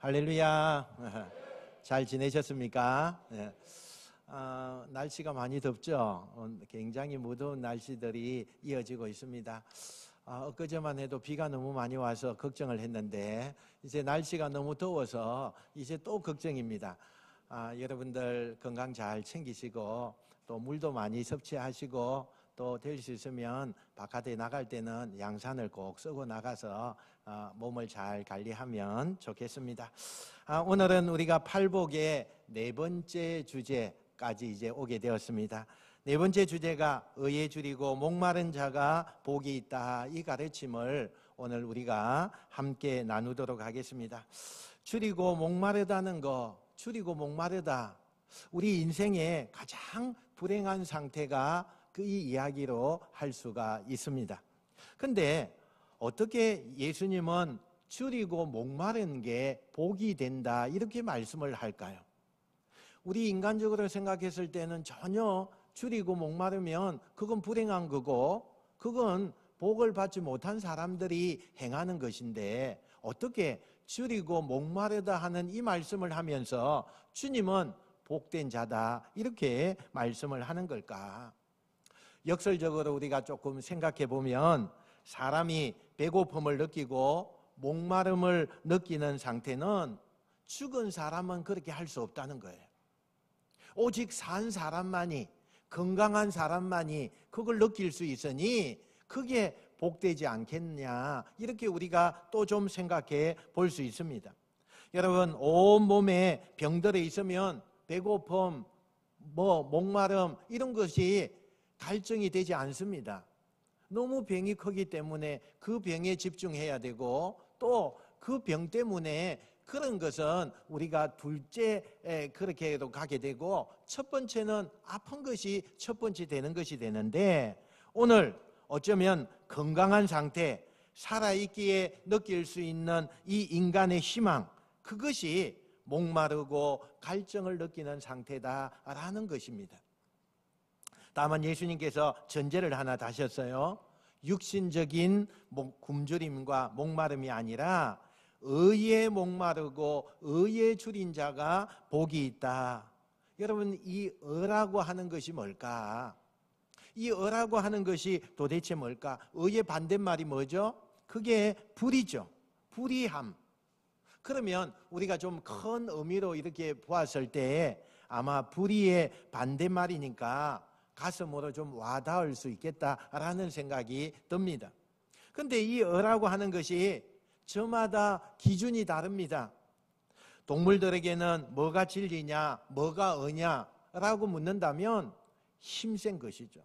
할렐루야. 잘 지내셨습니까? 네. 날씨가 많이 덥죠. 굉장히 무더운 날씨들이 이어지고 있습니다. 엊그제만 해도 비가 너무 많이 와서 걱정을 했는데 이제 날씨가 너무 더워서 이제 또 걱정입니다. 여러분들 건강 잘 챙기시고 또 물도 많이 섭취하시고 또 될 수 있으면 바깥에 나갈 때는 양산을 꼭 쓰고 나가서 몸을 잘 관리하면 좋겠습니다. 오늘은 우리가 팔복의 네 번째 주제까지 이제 오게 되었습니다. 네 번째 주제가 의에 줄이고 목마른 자가 복이 있다, 이 가르침을 오늘 우리가 함께 나누도록 하겠습니다. 줄이고 목마르다는 거, 줄이고 목마르다, 우리 인생의 가장 불행한 상태가 그 이야기로 할 수가 있습니다. 근데 어떻게 예수님은 줄이고 목마른 게 복이 된다 이렇게 말씀을 할까요? 우리 인간적으로 생각했을 때는 전혀 줄이고 목마르면 그건 불행한 거고 그건 복을 받지 못한 사람들이 행하는 것인데 어떻게 줄이고 목마르다 하는 이 말씀을 하면서 주님은 복된 자다 이렇게 말씀을 하는 걸까? 역설적으로 우리가 조금 생각해 보면 사람이 배고픔을 느끼고 목마름을 느끼는 상태는 죽은 사람은 그렇게 할 수 없다는 거예요. 오직 산 사람만이, 건강한 사람만이 그걸 느낄 수 있으니 그게 복되지 않겠냐, 이렇게 우리가 또 좀 생각해 볼 수 있습니다. 여러분, 온몸에 병들어 있으면 배고픔, 목마름 이런 것이 갈증이 되지 않습니다. 너무 병이 크기 때문에 그 병에 집중해야 되고 또 그 병 때문에 그런 것은 우리가 둘째 그렇게도 가게 되고 첫 번째는 아픈 것이 첫 번째 되는 것이 되는데 오늘 어쩌면 건강한 상태, 살아있기에 느낄 수 있는 이 인간의 희망, 그것이 목마르고 갈증을 느끼는 상태다라는 것입니다. 다만 예수님께서 전제를 하나 다셨어요. 육신적인 굶주림과 목마름이 아니라 의에 목마르고 의에 줄인 자가 복이 있다. 여러분, 이 의라고 하는 것이 뭘까? 이 의라고 하는 것이 도대체 뭘까? 의의 반대말이 뭐죠? 그게 불이죠. 불의함. 그러면 우리가 좀 큰 의미로 이렇게 보았을 때 아마 불의의 반대말이니까 가슴으로 좀 와닿을 수 있겠다라는 생각이 듭니다. 그런데 이 의라고 하는 것이 저마다 기준이 다릅니다. 동물들에게는 뭐가 진리냐, 뭐가 의냐라고 묻는다면 힘센 것이죠.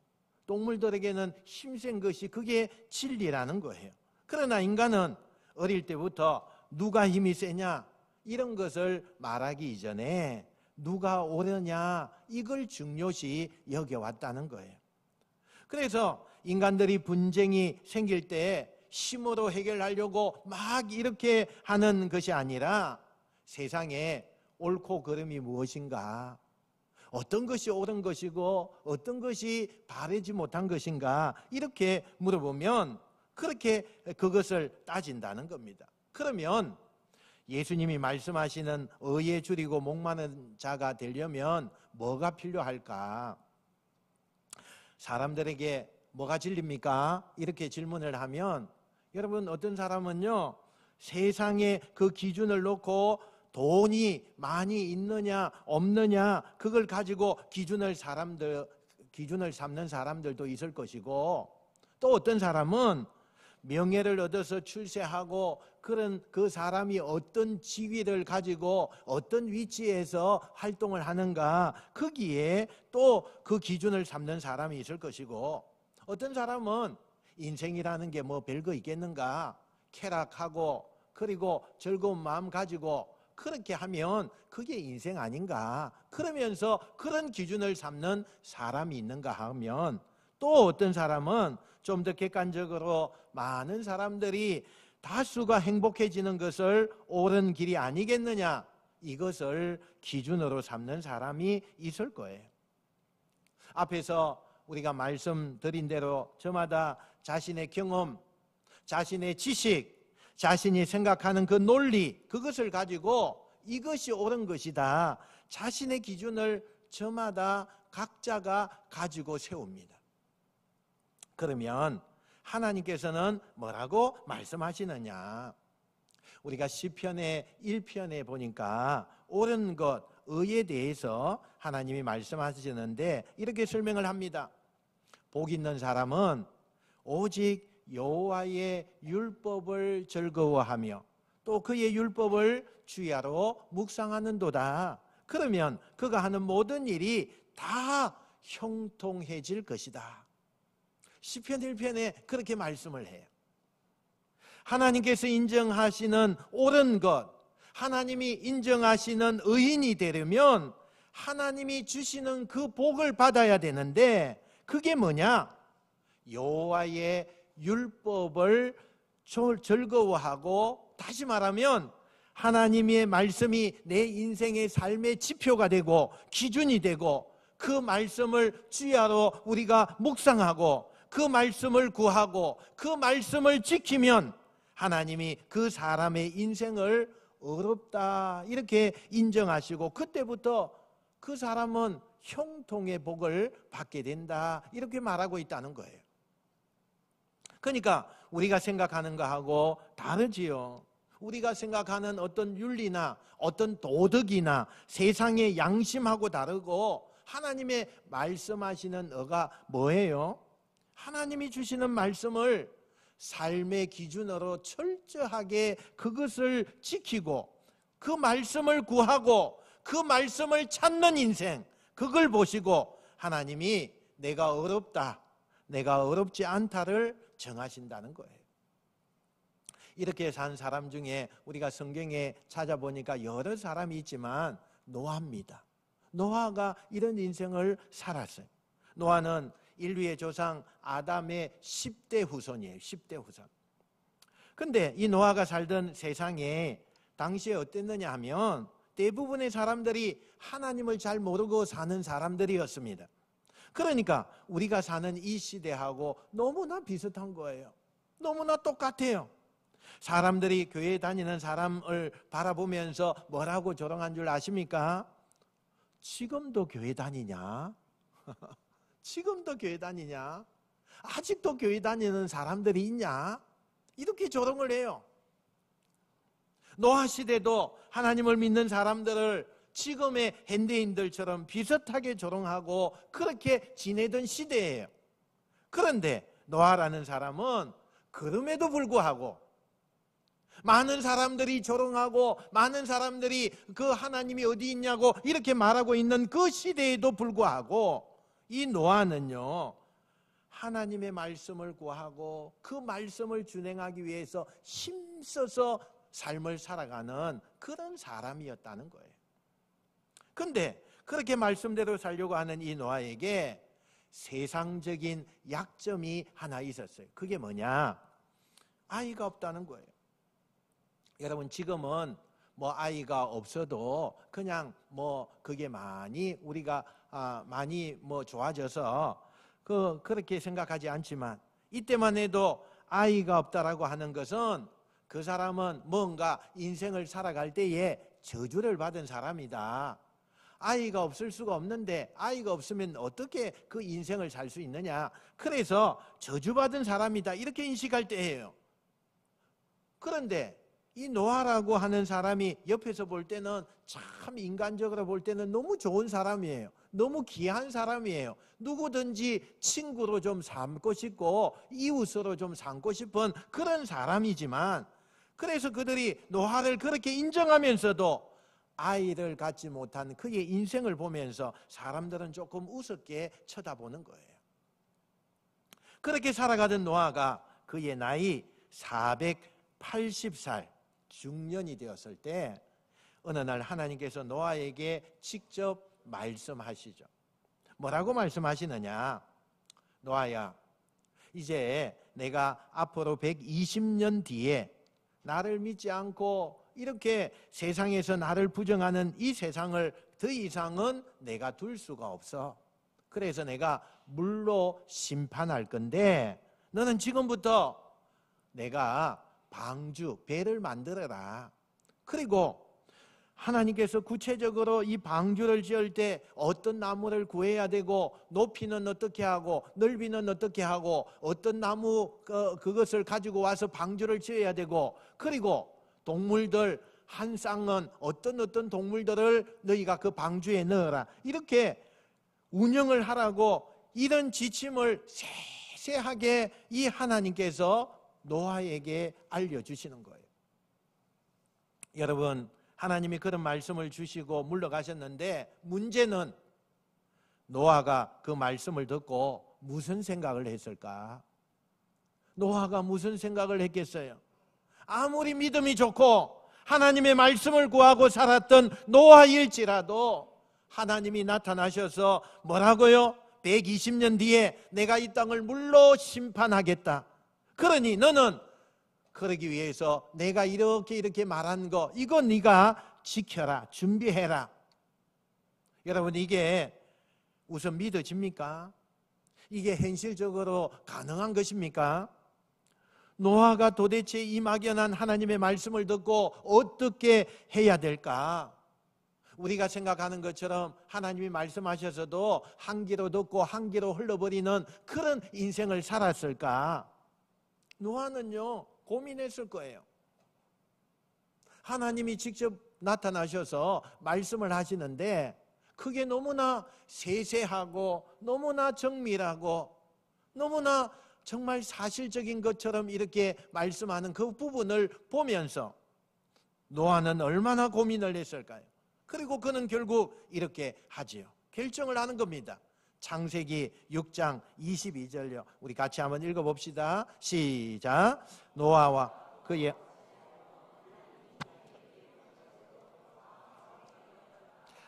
동물들에게는 힘센 것이 그게 진리라는 거예요. 그러나 인간은 어릴 때부터 누가 힘이 세냐 이런 것을 말하기 이전에 누가 옳으냐 이걸 중요시 여겨왔다는 거예요. 그래서 인간들이 분쟁이 생길 때 힘으로 해결하려고 막 이렇게 하는 것이 아니라 세상에 옳고 그름이 무엇인가, 어떤 것이 옳은 것이고 어떤 것이 바르지 못한 것인가 이렇게 물어보면 그렇게 그것을 따진다는 겁니다. 그러면 예수님이 말씀하시는 의에 줄이고 목마른 자가 되려면 뭐가 필요할까? 사람들에게 뭐가 진리입니까? 이렇게 질문을 하면 여러분, 어떤 사람은요 세상에 그 기준을 놓고 돈이 많이 있느냐 없느냐 그걸 가지고 기준을 삼는 사람들도 있을 것이고 또 어떤 사람은 명예를 얻어서 출세하고 그런 그 사람이 어떤 지위를 가지고 어떤 위치에서 활동을 하는가 거기에 또 그 기준을 삼는 사람이 있을 것이고 어떤 사람은 인생이라는 게 뭐 별거 있겠는가, 쾌락하고 그리고 즐거운 마음 가지고 그렇게 하면 그게 인생 아닌가, 그러면서 그런 기준을 삼는 사람이 있는가 하면 또 어떤 사람은 좀 더 객관적으로 많은 사람들이 다수가 행복해지는 것을 옳은 길이 아니겠느냐 이것을 기준으로 삼는 사람이 있을 거예요. 앞에서 우리가 말씀드린 대로 저마다 자신의 경험, 자신의 지식, 자신이 생각하는 그 논리, 그것을 가지고 이것이 옳은 것이다. 자신의 기준을 저마다 각자가 가지고 세웁니다. 그러면 하나님께서는 뭐라고 말씀하시느냐? 우리가 시편의 1편에 보니까 옳은 것, 의에 대해서 하나님이 말씀하시는데 이렇게 설명을 합니다. 복 있는 사람은 오직 여호와의 율법을 즐거워하며 또 그의 율법을 주야로 묵상하는도다. 그러면 그가 하는 모든 일이 다 형통해질 것이다. 시편 1편에 그렇게 말씀을 해요. 하나님께서 인정하시는 옳은 것, 하나님이 인정하시는 의인이 되려면 하나님이 주시는 그 복을 받아야 되는데 그게 뭐냐? 여호와의 율법을 즐거워하고, 다시 말하면 하나님의 말씀이 내 인생의 삶의 지표가 되고 기준이 되고, 그 말씀을 주야로 우리가 묵상하고 그 말씀을 구하고 그 말씀을 지키면 하나님이 그 사람의 인생을 어렵다 이렇게 인정하시고 그때부터 그 사람은 형통의 복을 받게 된다 이렇게 말하고 있다는 거예요. 그러니까 우리가 생각하는 거하고 다르지요. 우리가 생각하는 어떤 윤리나 어떤 도덕이나 세상의 양심하고 다르고, 하나님의 말씀하시는 어가 뭐예요? 하나님이 주시는 말씀을 삶의 기준으로 철저하게 그것을 지키고 그 말씀을 구하고 그 말씀을 찾는 인생, 그걸 보시고 하나님이 내가 어렵다, 내가 어렵지 않다를 정하신다는 거예요. 이렇게 산 사람 중에 우리가 성경에 찾아보니까 여러 사람이 있지만 노아입니다. 노아가 이런 인생을 살았어요. 노아는 인류의 조상 아담의 10대 후손이에요. 10대 후손. 근데 이 노아가 살던 세상에 당시에 어땠느냐 하면 대부분의 사람들이 하나님을 잘 모르고 사는 사람들이었습니다. 그러니까 우리가 사는 이 시대하고 너무나 비슷한 거예요. 너무나 똑같아요. 사람들이 교회 다니는 사람을 바라보면서 뭐라고 조롱한 줄 아십니까? 지금도 교회 다니냐? 지금도 교회 다니냐? 아직도 교회 다니는 사람들이 있냐? 이렇게 조롱을 해요. 노아 시대도 하나님을 믿는 사람들을 지금의 현대인들처럼 비슷하게 조롱하고 그렇게 지내던 시대예요. 그런데 노아라는 사람은 그럼에도 불구하고 많은 사람들이 조롱하고 많은 사람들이 그 하나님이 어디 있냐고 이렇게 말하고 있는 그 시대에도 불구하고 이 노아는요, 하나님의 말씀을 구하고 그 말씀을 준행하기 위해서 힘써서 삶을 살아가는 그런 사람이었다는 거예요. 근데 그렇게 말씀대로 살려고 하는 이 노아에게 세상적인 약점이 하나 있었어요. 그게 뭐냐? 아이가 없다는 거예요. 여러분, 지금은 뭐 아이가 없어도 그냥 뭐 그게 많이 우리가 많이 뭐 좋아져서 그렇게 생각하지 않지만, 이때만 해도 아이가 없다라고 하는 것은 그 사람은 뭔가 인생을 살아갈 때에 저주를 받은 사람이다. 아이가 없을 수가 없는데 아이가 없으면 어떻게 그 인생을 살 수 있느냐. 그래서 저주받은 사람이다 이렇게 인식할 때예요. 그런데 이 노아라고 하는 사람이 옆에서 볼 때는 참 인간적으로 볼 때는 너무 좋은 사람이에요. 너무 귀한 사람이에요. 누구든지 친구로 좀 삼고 싶고 이웃으로 좀 삼고 싶은 그런 사람이지만, 그래서 그들이 노아를 그렇게 인정하면서도 아이를 갖지 못한 그의 인생을 보면서 사람들은 조금 우습게 쳐다보는 거예요. 그렇게 살아가던 노아가 그의 나이 480살 중년이 되었을 때 어느 날 하나님께서 노아에게 직접 말씀하시죠. 뭐라고 말씀하시느냐? 노아야, 이제 내가 앞으로 120년 뒤에 나를 믿지 않고 이렇게 세상에서 나를 부정하는 이 세상을 더 이상은 내가 둘 수가 없어. 그래서 내가 물로 심판할 건데 너는 지금부터 내가 방주, 배를 만들어라. 그리고 하나님께서 구체적으로 이 방주를 지을 때 어떤 나무를 구해야 되고, 높이는 어떻게 하고 넓이는 어떻게 하고, 어떤 나무 그것을 가지고 와서 방주를 지어야 되고, 그리고 동물들 한 쌍은 어떤 동물들을 너희가 그 방주에 넣어라, 이렇게 운영을 하라고 이런 지침을 세세하게 이 하나님께서 노아에게 알려주시는 거예요. 여러분, 하나님이 그런 말씀을 주시고 물러가셨는데, 문제는 노아가 그 말씀을 듣고 무슨 생각을 했을까? 노아가 무슨 생각을 했겠어요? 아무리 믿음이 좋고 하나님의 말씀을 구하고 살았던 노아일지라도 하나님이 나타나셔서 뭐라고요? 120년 뒤에 내가 이 땅을 물로 심판하겠다. 그러니 너는 그러기 위해서 내가 이렇게 말한 거, 이거 네가 지켜라, 준비해라. 여러분, 이게 우선 믿어집니까? 이게 현실적으로 가능한 것입니까? 노아가 도대체 이 막연한 하나님의 말씀을 듣고 어떻게 해야 될까? 우리가 생각하는 것처럼 하나님이 말씀하셔서도 한 귀로 듣고 한 귀로 흘러버리는 그런 인생을 살았을까? 노아는요, 고민했을 거예요. 하나님이 직접 나타나셔서 말씀을 하시는데 그게 너무나 세세하고 너무나 정밀하고 너무나 정말 사실적인 것처럼 이렇게 말씀하는 그 부분을 보면서 노아는 얼마나 고민을 했을까요? 그리고 그는 결국 이렇게 하지요. 결정을 하는 겁니다. 창세기 6장 22절요. 우리 같이 한번 읽어봅시다. 시작. 노아와 그의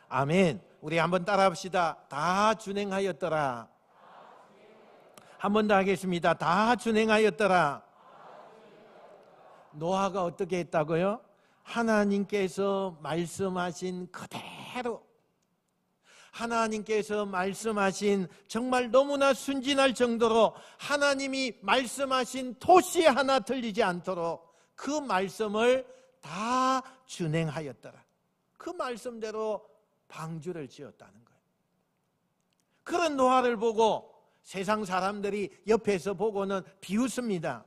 아멘. 우리 한번 따라합시다. 다 준행하였더라. 한 번 더 하겠습니다. 다 준행하였더라. 노아가 어떻게 했다고요? 하나님께서 말씀하신 그대로, 하나님께서 말씀하신 정말 너무나 순진할 정도로 하나님이 말씀하신 토시 하나 틀리지 않도록 그 말씀을 다 준행하였더라. 그 말씀대로 방주를 지었다는 거예요. 그런 노아를 보고 세상 사람들이 옆에서 보고는 비웃습니다.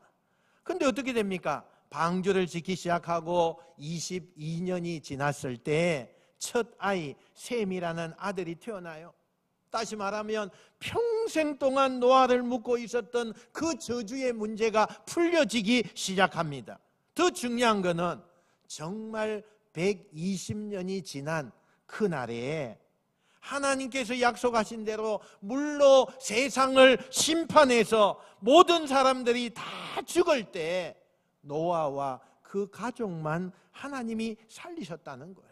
근데 어떻게 됩니까? 방주를 짓기 시작하고 22년이 지났을 때 첫 아이 셈이라는 아들이 태어나요. 다시 말하면 평생 동안 노아를 묶고 있었던 그 저주의 문제가 풀려지기 시작합니다. 더 중요한 것은 정말 120년이 지난 그날에 하나님께서 약속하신 대로 물로 세상을 심판해서 모든 사람들이 다 죽을 때 노아와 그 가족만 하나님이 살리셨다는 거예요.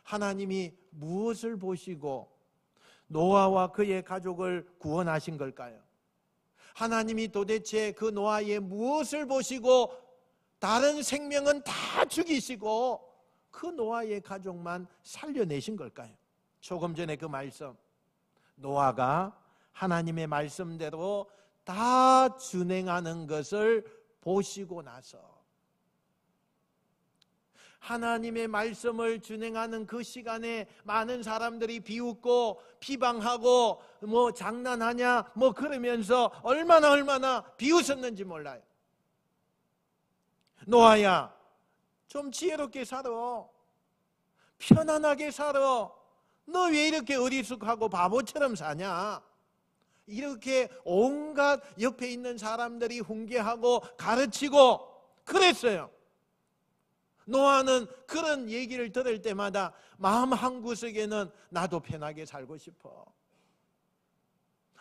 하나님이 무엇을 보시고 노아와 그의 가족을 구원하신 걸까요? 하나님이 도대체 그 노아의 무엇을 보시고 다른 생명은 다 죽이시고 그 노아의 가족만 살려내신 걸까요? 조금 전에 그 말씀, 노아가 하나님의 말씀대로 다 준행하는 것을 보시고 나서 하나님의 말씀을 준행하는 그 시간에 많은 사람들이 비웃고 비방하고 뭐 장난하냐 뭐 그러면서 얼마나 비웃었는지 몰라요. 노아야, 좀 지혜롭게 살아. 편안하게 살아. 너 왜 이렇게 어리숙하고 바보처럼 사냐? 이렇게 온갖 옆에 있는 사람들이 훈계하고 가르치고 그랬어요. 노아는 그런 얘기를 들을 때마다 마음 한구석에는 나도 편하게 살고 싶어.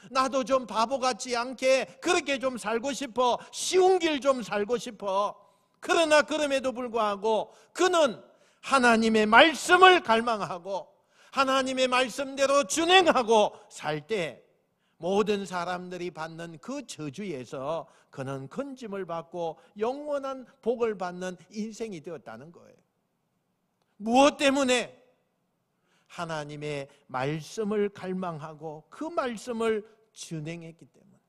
나도 좀 바보 같지 않게 그렇게 좀 살고 싶어. 쉬운 길 좀 살고 싶어. 그러나 그럼에도 불구하고 그는 하나님의 말씀을 갈망하고 하나님의 말씀대로 준행하고 살 때 모든 사람들이 받는 그 저주에서 그는 건짐을 받고 영원한 복을 받는 인생이 되었다는 거예요. 무엇 때문에? 하나님의 말씀을 갈망하고 그 말씀을 준행했기 때문에.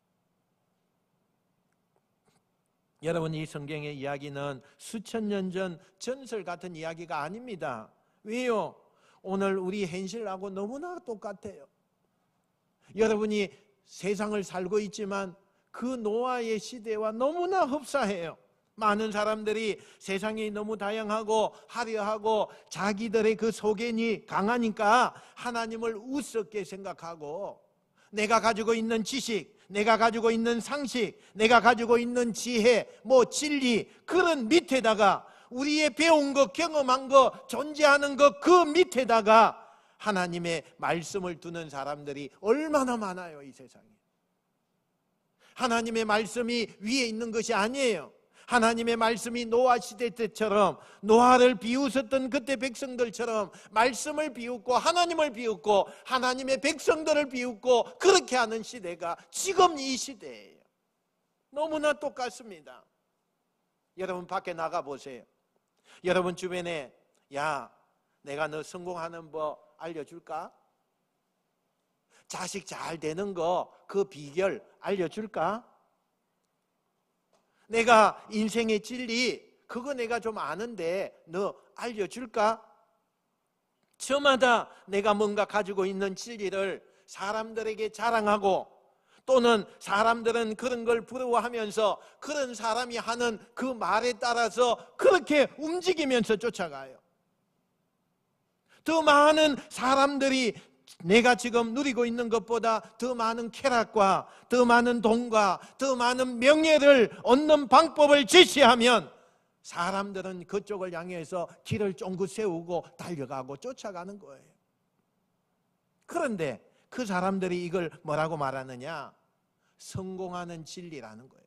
여러분, 이 성경의 이야기는 수천 년 전 전설 같은 이야기가 아닙니다. 왜요? 오늘 우리 현실하고 너무나 똑같아요. 여러분이 세상을 살고 있지만 그 노아의 시대와 너무나 흡사해요. 많은 사람들이 세상이 너무 다양하고 화려하고 자기들의 그 소견이 강하니까 하나님을 우습게 생각하고, 내가 가지고 있는 지식, 내가 가지고 있는 상식, 내가 가지고 있는 지혜, 진리, 그런 밑에다가 우리의 배운 것, 경험한 것, 존재하는 것, 그 밑에다가 하나님의 말씀을 두는 사람들이 얼마나 많아요, 이 세상에. 하나님의 말씀이 위에 있는 것이 아니에요. 하나님의 말씀이 노아 시대 때처럼, 노아를 비웃었던 그때 백성들처럼 말씀을 비웃고 하나님을 비웃고 하나님의 백성들을 비웃고 그렇게 하는 시대가 지금 이 시대예요. 너무나 똑같습니다. 여러분, 밖에 나가보세요. 여러분 주변에, 야, 내가 너 성공하는 법 알려줄까? 자식 잘 되는 거 그 비결 알려줄까? 내가 인생의 진리 그거 내가 좀 아는데 너 알려줄까? 저마다 내가 뭔가 가지고 있는 진리를 사람들에게 자랑하고, 또는 사람들은 그런 걸 부러워하면서 그런 사람이 하는 그 말에 따라서 그렇게 움직이면서 쫓아가요. 더 많은 사람들이 내가 지금 누리고 있는 것보다 더 많은 쾌락과 더 많은 돈과 더 많은 명예를 얻는 방법을 제시하면 사람들은 그쪽을 향해서 길을 쫑긋 세우고 달려가고 쫓아가는 거예요. 그런데 그 사람들이 이걸 뭐라고 말하느냐? 성공하는 진리라는 거예요.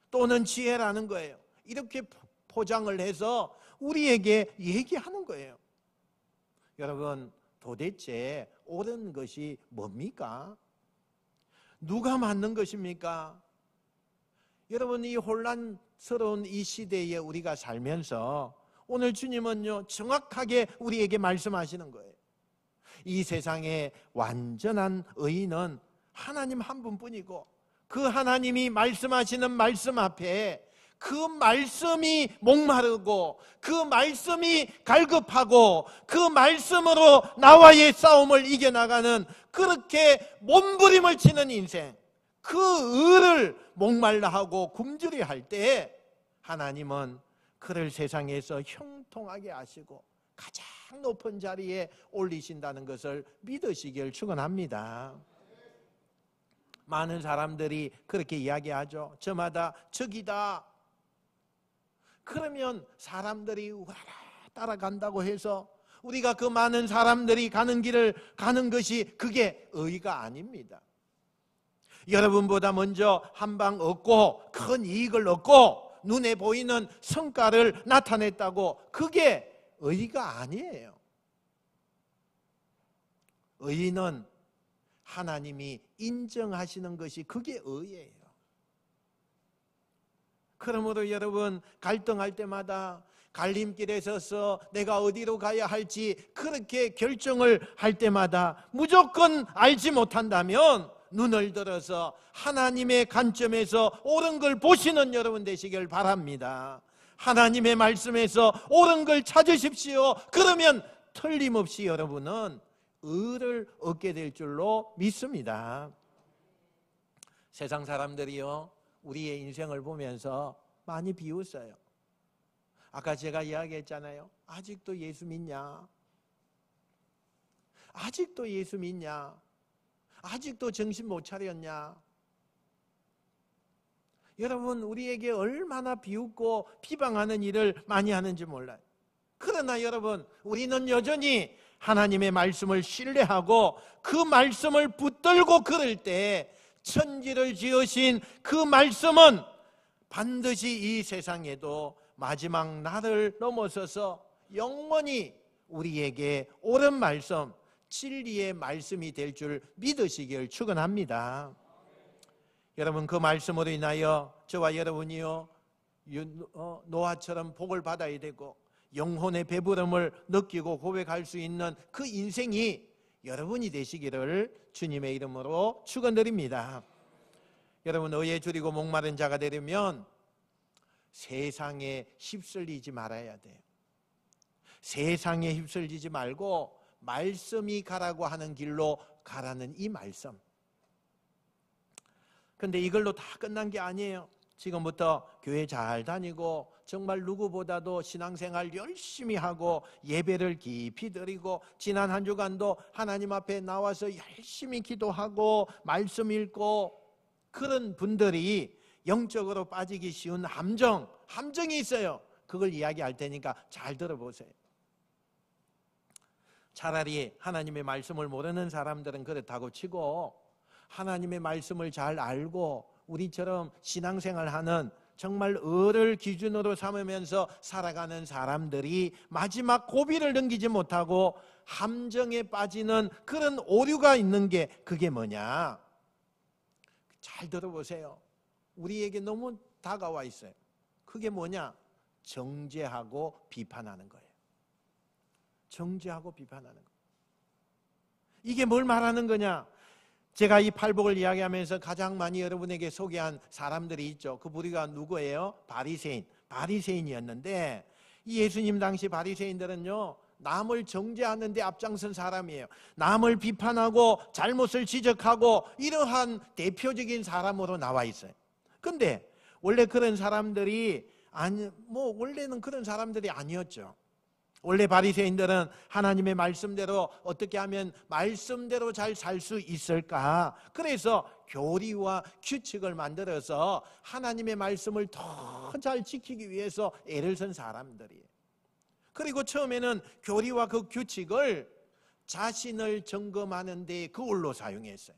또는 지혜라는 거예요. 이렇게 포장을 해서 우리에게 얘기하는 거예요. 여러분, 도대체 옳은 것이 뭡니까? 누가 맞는 것입니까? 여러분, 이 혼란스러운 이 시대에 우리가 살면서 오늘 주님은요, 정확하게 우리에게 말씀하시는 거예요. 이 세상의 완전한 의인은 하나님 한 분뿐이고, 그 하나님이 말씀하시는 말씀 앞에 그 말씀이 목마르고 그 말씀이 갈급하고 그 말씀으로 나와의 싸움을 이겨나가는, 그렇게 몸부림을 치는 인생, 그 의를 목말라 하고 굶주려 할 때 하나님은 그를 세상에서 형통하게 하시고 가장 높은 자리에 올리신다는 것을 믿으시길 축원합니다. 많은 사람들이 그렇게 이야기하죠. 저마다 적이다. 그러면 사람들이 우라라 따라간다고 해서 우리가 그 많은 사람들이 가는 길을 가는 것이 그게 의가 아닙니다. 여러분보다 먼저 한 방 얻고 큰 이익을 얻고 눈에 보이는 성과를 나타냈다고 그게 의가 아니에요. 의는 하나님이 인정하시는 것이 그게 의예요. 그러므로 여러분, 갈등할 때마다 갈림길에 서서 내가 어디로 가야 할지 그렇게 결정을 할 때마다 무조건 알지 못한다면 눈을 들어서 하나님의 관점에서 옳은 걸 보시는 여러분 되시길 바랍니다. 하나님의 말씀에서 옳은 걸 찾으십시오. 그러면 틀림없이 여러분은 의를 얻게 될 줄로 믿습니다. 세상 사람들이요, 우리의 인생을 보면서 많이 비웃어요. 아까 제가 이야기했잖아요. 아직도 예수 믿냐? 아직도 예수 믿냐? 아직도 정신 못 차렸냐? 여러분, 우리에게 얼마나 비웃고 비방하는 일을 많이 하는지 몰라요. 그러나 여러분, 우리는 여전히 하나님의 말씀을 신뢰하고 그 말씀을 붙들고 걸을 때 천지를 지으신 그 말씀은 반드시 이 세상에도 마지막 날을 넘어서서 영원히 우리에게 옳은 말씀, 진리의 말씀이 될 줄 믿으시길 축원합니다. 여러분, 그 말씀으로 인하여 저와 여러분이요, 노아처럼 복을 받아야 되고 영혼의 배부름을 느끼고 고백할 수 있는 그 인생이 여러분이 되시기를 주님의 이름으로 축원드립니다. 여러분, 의에 줄이고 목마른 자가 되려면 세상에 휩쓸리지 말아야 돼요. 세상에 휩쓸리지 말고 말씀이 가라고 하는 길로 가라는 이 말씀. 근데 이걸로 다 끝난 게 아니에요. 지금부터 교회 잘 다니고 정말 누구보다도 신앙생활 열심히 하고 예배를 깊이 드리고 지난 한 주간도 하나님 앞에 나와서 열심히 기도하고 말씀 읽고 그런 분들이 영적으로 빠지기 쉬운 함정이 있어요. 그걸 이야기할 테니까 잘 들어보세요. 차라리 하나님의 말씀을 모르는 사람들은 그렇다고 치고 하나님의 말씀을 잘 알고 우리처럼 신앙생활하는 정말 의를 기준으로 삼으면서 살아가는 사람들이 마지막 고비를 넘기지 못하고 함정에 빠지는 그런 오류가 있는 게 그게 뭐냐? 잘 들어보세요. 우리에게 너무 다가와 있어요. 그게 뭐냐? 정죄하고 비판하는 거예요. 정죄하고 비판하는 거예요. 이게 뭘 말하는 거냐? 제가 이 팔복을 이야기하면서 가장 많이 여러분에게 소개한 사람들이 있죠. 그 부류가 누구예요? 바리새인이었는데 이 예수님 당시 바리새인들은요, 남을 정죄하는 데 앞장선 사람이에요. 남을 비판하고 잘못을 지적하고 이러한 대표적인 사람으로 나와 있어요. 근데 원래 그런 사람들이 원래는 그런 사람들이 아니었죠. 원래 바리새인들은 하나님의 말씀대로 어떻게 하면 말씀대로 잘 살 수 있을까? 그래서 교리와 규칙을 만들어서 하나님의 말씀을 더 잘 지키기 위해서 애를 쓴 사람들이에요. 그리고 처음에는 교리와 그 규칙을 자신을 점검하는 데 그걸로 사용했어요.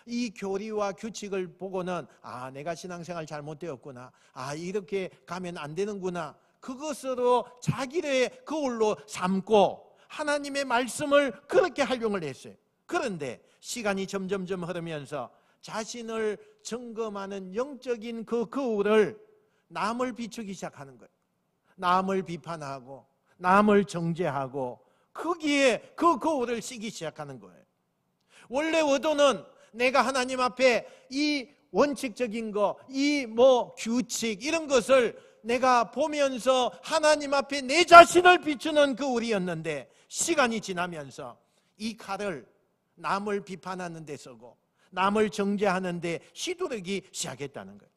이 교리와 규칙을 보고는 내가 신앙생활 잘못되었구나, 이렇게 가면 안 되는구나, 그것으로 자기의 그걸로 삼고 하나님의 말씀을 그렇게 활용을 했어요. 그런데 시간이 점점점 흐르면서 자신을 점검하는 영적인 그 거울을 남을 비추기 시작하는 거예요. 남을 비판하고 남을 정죄하고 거기에 그 거울을 쓰기 시작하는 거예요. 원래 의도는 내가 하나님 앞에 이 원칙적인 거, 이 규칙 이런 것을 내가 보면서 하나님 앞에 내 자신을 비추는 그 우리였는데 시간이 지나면서 이 칼을 남을 비판하는 데 쓰고 남을 정죄하는 데 휘두르기 시작했다는 거예요.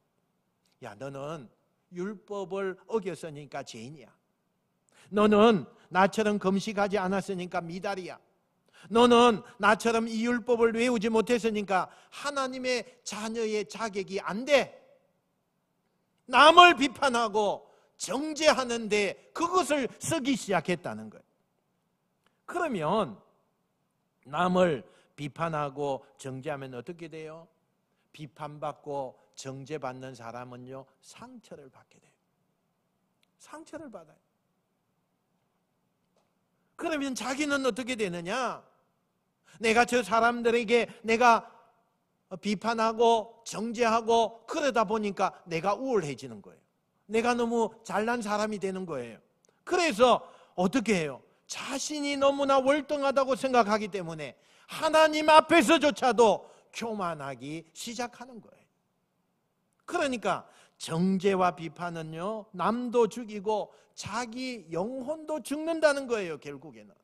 야, 너는 율법을 어겼으니까 죄인이야. 너는 나처럼 금식하지 않았으니까 미달이야. 너는 나처럼 이 율법을 외우지 못했으니까 하나님의 자녀의 자격이 안 돼. 남을 비판하고 정죄하는데 그것을 쓰기 시작했다는 거예요. 그러면 남을 비판하고 정죄하면 어떻게 돼요? 비판받고 정죄받는 사람은요, 상처를 받게 돼요. 상처를 받아요. 그러면 자기는 어떻게 되느냐? 내가 저 사람들에게 내가 비판하고 정죄하고 그러다 보니까 내가 우월해지는 거예요. 내가 너무 잘난 사람이 되는 거예요. 그래서 어떻게 해요? 자신이 너무나 월등하다고 생각하기 때문에 하나님 앞에서조차도 교만하기 시작하는 거예요. 그러니까 정죄와 비판은요, 남도 죽이고 자기 영혼도 죽는다는 거예요, 결국에는.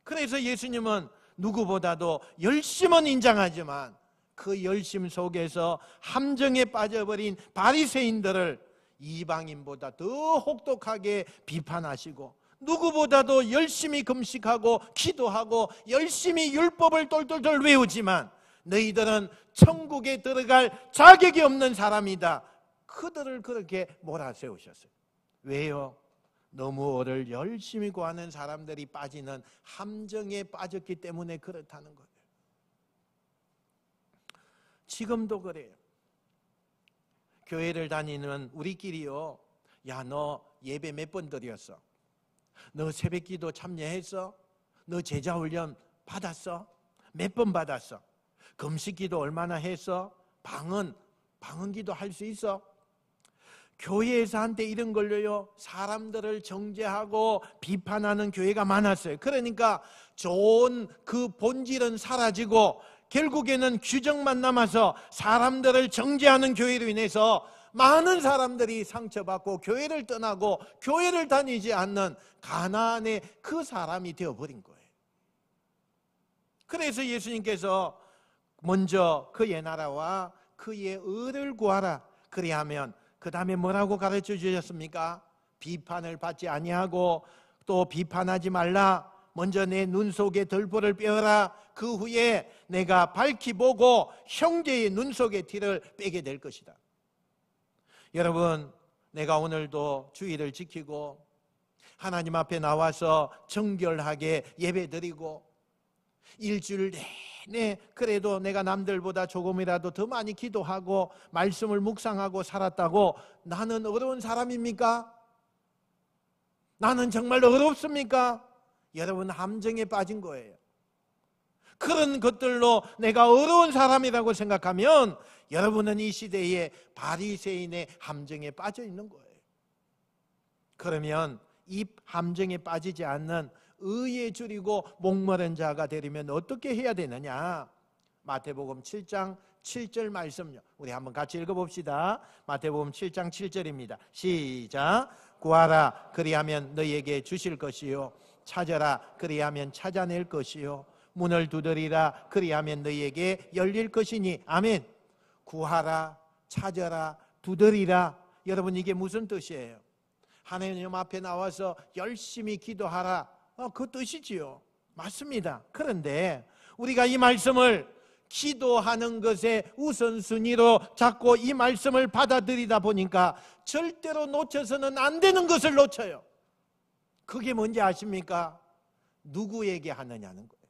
그래서 예수님은 누구보다도 열심은 인정하지만 그 열심 속에서 함정에 빠져버린 바리새인들을 이방인보다 더 혹독하게 비판하시고 누구보다도 열심히 금식하고 기도하고 열심히 율법을 똘똘똘 외우지만 너희들은 천국에 들어갈 자격이 없는 사람이다. 그들을 그렇게 몰아세우셨어요. 왜요? 너무 의를 열심히 구하는 사람들이 빠지는 함정에 빠졌기 때문에 그렇다는 거예요. 지금도 그래요. 교회를 다니는 우리끼리요, 야, 너 예배 몇 번 드렸어? 너 새벽기도 참여했어? 너 제자훈련 받았어? 몇 번 받았어? 금식기도 얼마나 했어? 방언기도 할 수 있어? 교회에서 한때 이런 걸로요, 사람들을 정죄하고 비판하는 교회가 많았어요. 그러니까 좋은 그 본질은 사라지고 결국에는 규정만 남아서 사람들을 정죄하는 교회로 인해서 많은 사람들이 상처받고 교회를 떠나고 교회를 다니지 않는 가나안의 그 사람이 되어버린 거예요. 그래서 예수님께서 먼저 그의 나라와 그의 의를 구하라. 그리하면 그 다음에 뭐라고 가르쳐 주셨습니까? 비판을 받지 아니하고 또 비판하지 말라. 먼저 내 눈 속에 들보를 빼어라. 그 후에 내가 밝히 보고 형제의 눈 속에 티를 빼게 될 것이다. 여러분, 내가 오늘도 주의를 지키고 하나님 앞에 나와서 정결하게 예배드리고 일주일 내내 그래도 내가 남들보다 조금이라도 더 많이 기도하고 말씀을 묵상하고 살았다고 나는 어려운 사람입니까? 나는 정말 어렵습니까? 여러분, 함정에 빠진 거예요. 그런 것들로 내가 어려운 사람이라고 생각하면 여러분은 이 시대의 바리새인의 함정에 빠져 있는 거예요. 그러면 이 함정에 빠지지 않는 의에 줄이고 목마른 자가 되려면 어떻게 해야 되느냐? 마태복음 7장 7절 말씀요. 우리 한번 같이 읽어봅시다. 마태복음 7장 7절입니다. 시작. 구하라 그리하면 너희에게 주실 것이요 찾아라 그리하면 찾아낼 것이요 문을 두드리라 그리하면 너희에게 열릴 것이니. 아멘. 구하라, 찾아라, 두드리라. 여러분, 이게 무슨 뜻이에요? 하나님 앞에 나와서 열심히 기도하라. 그 뜻이지요. 맞습니다. 그런데 우리가 이 말씀을 기도하는 것에 우선순위로 잡고 이 말씀을 받아들이다 보니까 절대로 놓쳐서는 안 되는 것을 놓쳐요. 그게 뭔지 아십니까? 누구에게 하느냐는 거예요.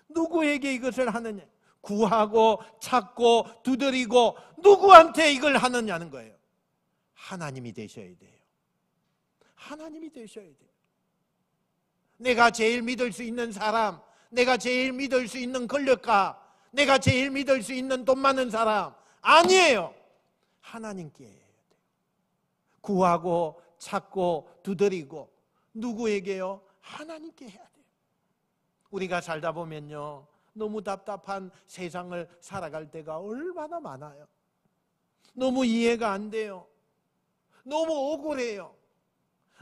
누구에게 이것을 하느냐? 구하고 찾고 두드리고 누구한테 이걸 하느냐는 거예요. 하나님이 되셔야 돼요. 하나님이 되셔야 돼요. 내가 제일 믿을 수 있는 사람, 내가 제일 믿을 수 있는 권력가, 내가 제일 믿을 수 있는 돈 많은 사람 아니에요. 하나님께 해야 돼요. 구하고 찾고 두드리고 누구에게요? 하나님께 해야 돼요. 우리가 살다 보면요, 너무 답답한 세상을 살아갈 때가 얼마나 많아요. 너무 이해가 안 돼요. 너무 억울해요.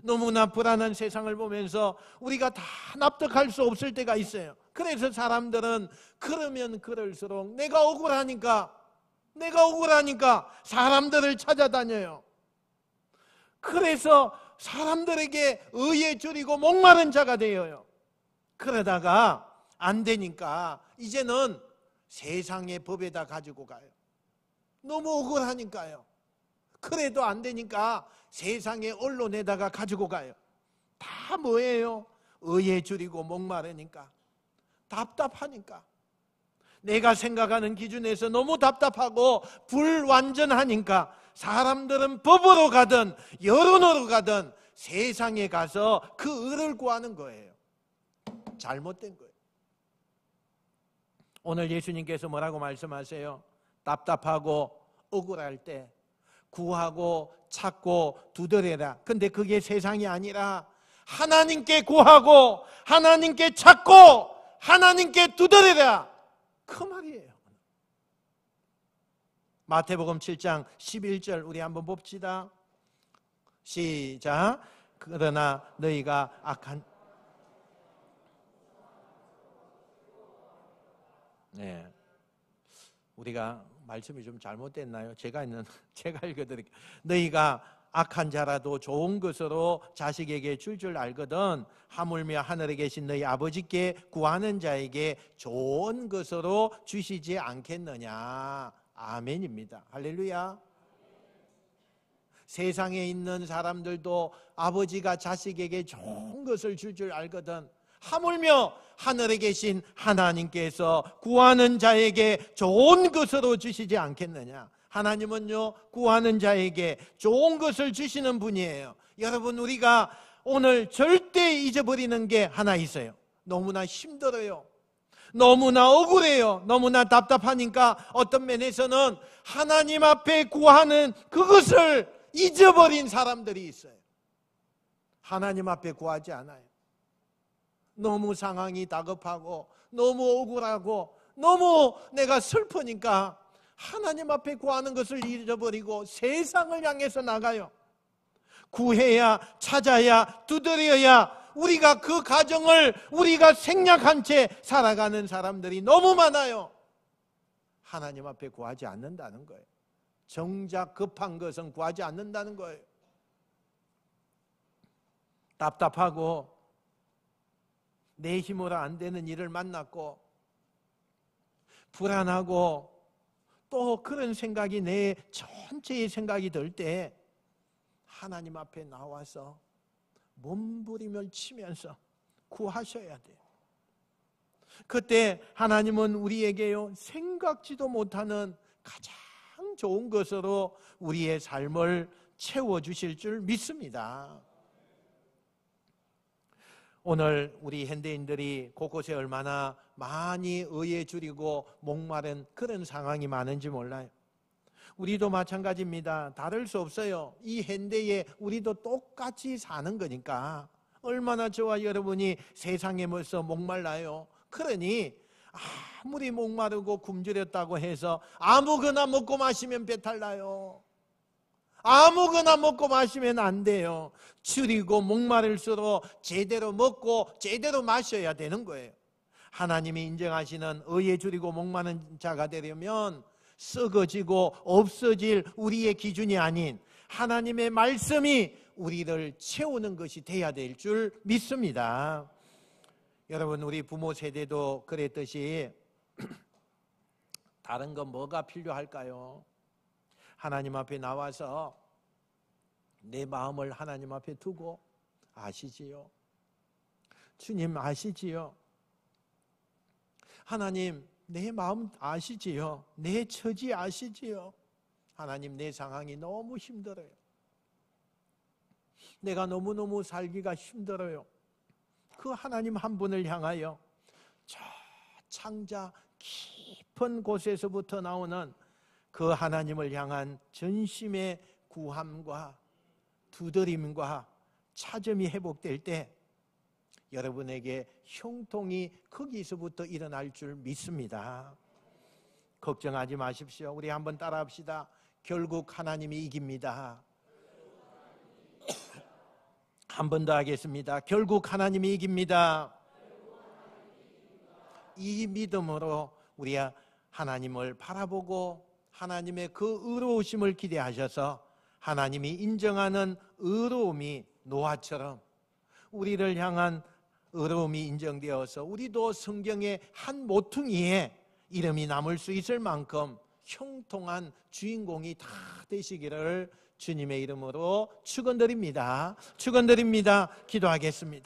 너무나 불안한 세상을 보면서 우리가 다 납득할 수 없을 때가 있어요. 그래서 사람들은 그러면 그럴수록 내가 억울하니까 사람들을 찾아다녀요. 그래서 사람들에게 의에 줄이고 목마른 자가 되어요. 그러다가 안 되니까 이제는 세상의 법에다 가지고 가요. 너무 억울하니까요. 그래도 안 되니까 세상의 언론에다가 가지고 가요. 다 뭐예요? 의에 줄이고 목마르니까, 답답하니까. 내가 생각하는 기준에서 너무 답답하고 불완전하니까 사람들은 법으로 가든 여론으로 가든 세상에 가서 그 의를 구하는 거예요. 잘못된 거예요. 오늘 예수님께서 뭐라고 말씀하세요? 답답하고 억울할 때 구하고 찾고 두드려라. 근데 그게 세상이 아니라 하나님께 구하고 하나님께 찾고 하나님께 두드려라, 그 말이에요. 마태복음 7장 11절 우리 한번 봅시다. 시작. 그러나 너희가 악한 우리가 말씀이 좀 잘못됐나요? 제가 읽어드릴게요. 너희가 악한 자라도 좋은 것으로 자식에게 줄 알거든 하물며 하늘에 계신 너희 아버지께 구하는 자에게 좋은 것으로 주시지 않겠느냐. 아멘입니다. 할렐루야. 세상에 있는 사람들도 아버지가 자식에게 좋은 것을 줄 알거든 하물며 하늘에 계신 하나님께서 구하는 자에게 좋은 것으로 주시지 않겠느냐. 하나님은요, 구하는 자에게 좋은 것을 주시는 분이에요. 여러분, 우리가 오늘 절대 잊어버리는 게 하나 있어요. 너무나 힘들어요. 너무나 억울해요. 너무나 답답하니까 어떤 면에서는 하나님 앞에 구하는 그것을 잊어버린 사람들이 있어요. 하나님 앞에 구하지 않아요. 너무 상황이 다급하고 너무 억울하고 너무 내가 슬프니까 하나님 앞에 구하는 것을 잊어버리고 세상을 향해서 나가요. 구해야, 찾아야, 두드려야 우리가 그 가정을 우리가 생략한 채 살아가는 사람들이 너무 많아요. 하나님 앞에 구하지 않는다는 거예요. 정작 급한 것은 구하지 않는다는 거예요. 답답하고 내 힘으로 안 되는 일을 만났고 불안하고 또 그런 생각이 내 전체의 생각이 들 때 하나님 앞에 나와서 몸부림을 치면서 구하셔야 돼요. 그때 하나님은 우리에게요, 생각지도 못하는 가장 좋은 것으로 우리의 삶을 채워주실 줄 믿습니다. 오늘 우리 현대인들이 곳곳에 얼마나 많이 의에 줄이고 목마른 그런 상황이 많은지 몰라요. 우리도 마찬가지입니다. 다를 수 없어요. 이 현대에 우리도 똑같이 사는 거니까. 얼마나 저와 여러분이 세상에 벌써 목말라요. 그러니 아무리 목마르고 굶주렸다고 해서 아무거나 먹고 마시면 배탈 나요. 아무거나 먹고 마시면 안 돼요. 줄이고 목마를수록 제대로 먹고 제대로 마셔야 되는 거예요. 하나님이 인정하시는 의에 줄이고 목마른 자가 되려면 썩어지고 없어질 우리의 기준이 아닌 하나님의 말씀이 우리를 채우는 것이 돼야 될 줄 믿습니다. 여러분, 우리 부모 세대도 그랬듯이 다른 건 뭐가 필요할까요? 하나님 앞에 나와서 내 마음을 하나님 앞에 두고 아시지요? 주님 아시지요? 하나님 내 마음 아시지요? 내 처지 아시지요? 하나님 내 상황이 너무 힘들어요. 내가 너무너무 살기가 힘들어요. 그 하나님 한 분을 향하여 저 창자 깊은 곳에서부터 나오는 그 하나님을 향한 전심의 구함과 두드림과 찾음이 회복될 때 여러분에게 형통이 거기서부터 일어날 줄 믿습니다. 걱정하지 마십시오. 우리 한번 따라합시다. 결국 하나님이 이깁니다. 한 번 더 하겠습니다. 결국 하나님이 이깁니다. 이 믿음으로 우리 하나님을 바라보고 하나님의 그 의로우심을 기대하셔서 하나님이 인정하는 의로움이 노아처럼 우리를 향한 의로움이 인정되어서 우리도 성경의 한 모퉁이에 이름이 남을 수 있을 만큼 형통한 주인공이 다 되시기를 주님의 이름으로 축원드립니다. 축원드립니다. 기도하겠습니다.